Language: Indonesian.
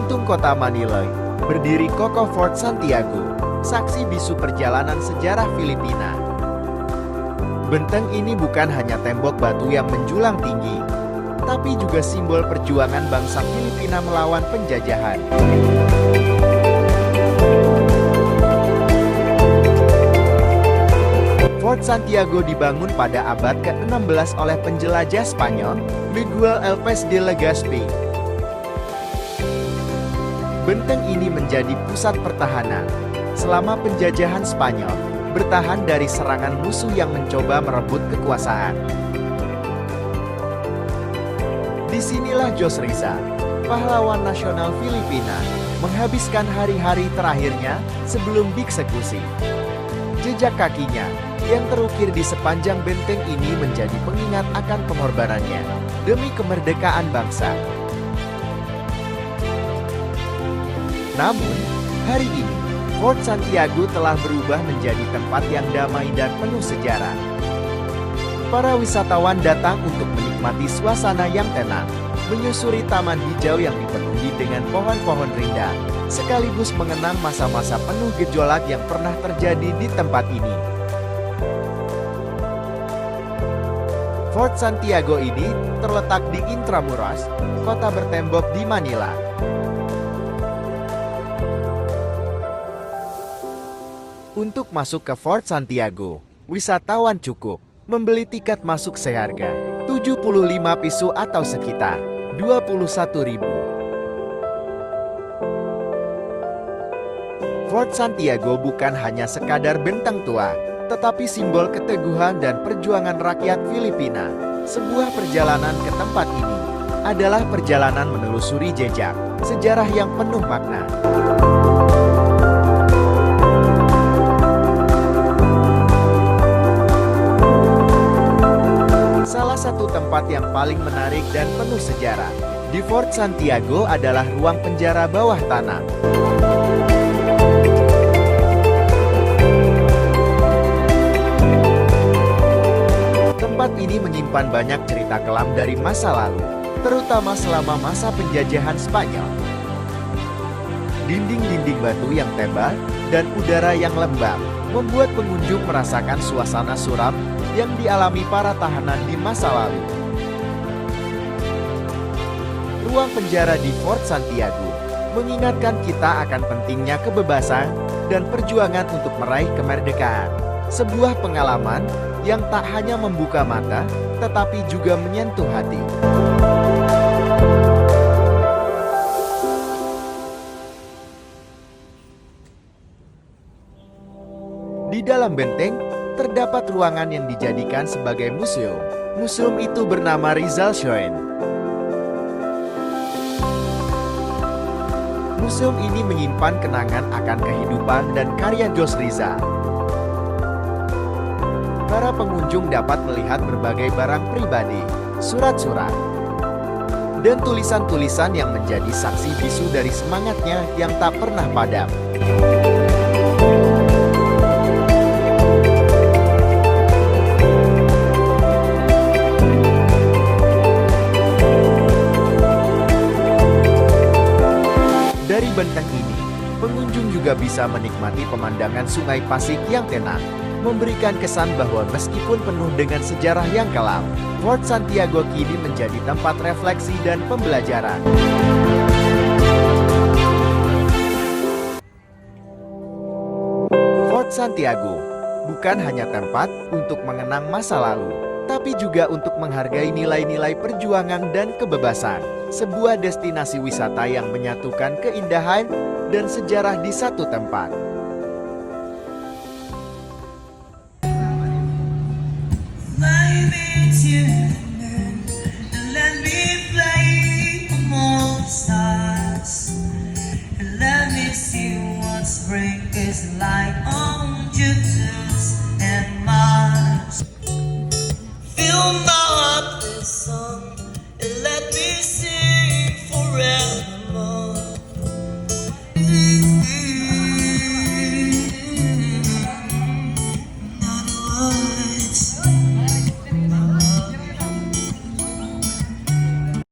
jantung kota Manila, berdiri kokoh Fort Santiago, saksi bisu perjalanan sejarah Filipina. Benteng ini bukan hanya tembok batu yang menjulang tinggi, tapi juga simbol perjuangan bangsa Filipina melawan penjajahan. Fort Santiago dibangun pada abad ke-16 oleh penjelajah Spanyol, Miguel Alves de Legazpi. Benteng ini menjadi pusat pertahanan selama penjajahan Spanyol, bertahan dari serangan musuh yang mencoba merebut kekuasaan. Disinilah Jose Rizal, pahlawan nasional Filipina, menghabiskan hari-hari terakhirnya sebelum dieksekusi. Jejak kakinya yang terukir di sepanjang benteng ini menjadi pengingat akan pengorbanannya demi kemerdekaan bangsa. Namun, hari ini, Fort Santiago telah berubah menjadi tempat yang damai dan penuh sejarah. Para wisatawan datang untuk menikmati suasana yang tenang, menyusuri taman hijau yang dipenuhi dengan pohon-pohon rindang, sekaligus mengenang masa-masa penuh gejolak yang pernah terjadi di tempat ini. Fort Santiago ini terletak di Intramuros, kota bertembok di Manila. Untuk masuk ke Fort Santiago, wisatawan cukup membeli tiket masuk seharga 75 piso atau sekitar 21.000. Fort Santiago bukan hanya sekadar benteng tua, tetapi simbol keteguhan dan perjuangan rakyat Filipina. Sebuah perjalanan ke tempat ini adalah perjalanan menelusuri jejak sejarah yang penuh makna. Salah satu tempat yang paling menarik dan penuh sejarah di Fort Santiago adalah ruang penjara bawah tanah. Tempat ini menyimpan banyak cerita kelam dari masa lalu, terutama selama masa penjajahan Spanyol. Dinding-dinding batu yang tebal dan udara yang lembab membuat pengunjung merasakan suasana suram yang dialami para tahanan di masa lalu. Ruang penjara di Fort Santiago mengingatkan kita akan pentingnya kebebasan dan perjuangan untuk meraih kemerdekaan. Sebuah pengalaman yang tak hanya membuka mata, tetapi juga menyentuh hati. Di dalam benteng, terdapat ruangan yang dijadikan sebagai museum. Museum itu bernama Rizal Shrine. Museum ini menyimpan kenangan akan kehidupan dan karya Jose Rizal. Para pengunjung dapat melihat berbagai barang pribadi, surat-surat, dan tulisan-tulisan yang menjadi saksi bisu dari semangatnya yang tak pernah padam. Dari benteng ini, pengunjung juga bisa menikmati pemandangan Sungai Pasig yang tenang, memberikan kesan bahwa meskipun penuh dengan sejarah yang kelam, Fort Santiago kini menjadi tempat refleksi dan pembelajaran. Fort Santiago bukan hanya tempat untuk mengenang masa lalu, tapi juga untuk menghargai nilai-nilai perjuangan dan kebebasan. Sebuah destinasi wisata yang menyatukan keindahan dan sejarah di satu tempat. Spring is like on Jupiter's and Mars. Fill my heart with song.